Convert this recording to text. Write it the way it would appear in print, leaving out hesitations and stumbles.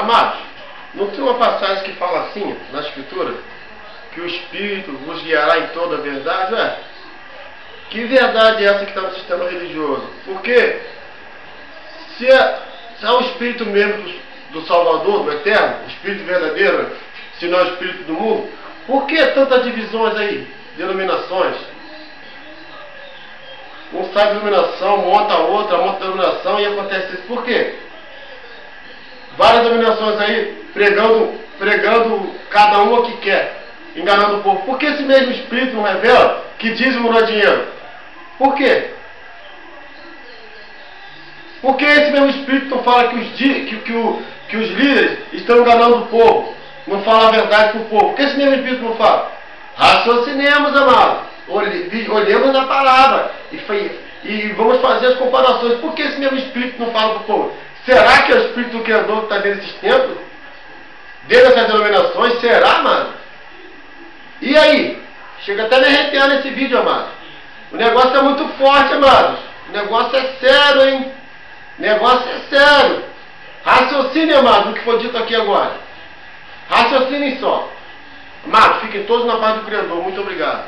Amados, não tem uma passagem que fala assim, na Escritura, que o Espírito vos guiará em toda a verdade? Ué, que verdade é essa que está no sistema religioso? Porque se é o Espírito mesmo do Salvador, do Eterno, o Espírito verdadeiro, se não é o Espírito do mundo, por que tantas divisões aí, denominações? Um sai de denominação, monta outra denominação e acontece isso. Por quê? Várias denominações aí pregando cada uma que quer, enganando o povo. Por que esse mesmo Espírito não revela que dízimo não é dinheiro? Por quê? Por que esse mesmo Espírito não fala que os líderes estão enganando o povo? Não fala a verdade para o povo? Por que esse mesmo Espírito não fala? Raciocinemos, amados. Olhemos na palavra e vamos fazer as comparações. Por que esse mesmo Espírito não fala para o povo? Será que é o Espírito do Criador que está dentro desses templos? Dentro dessas denominações? Será, mano? E aí? Chega até me arrepiar nesse vídeo, amado. O negócio é muito forte, amados. O negócio é sério, hein? O negócio é sério. Raciocine, amado, o que foi dito aqui agora. Raciocinem só. Amados, fiquem todos na paz do Criador. Muito obrigado.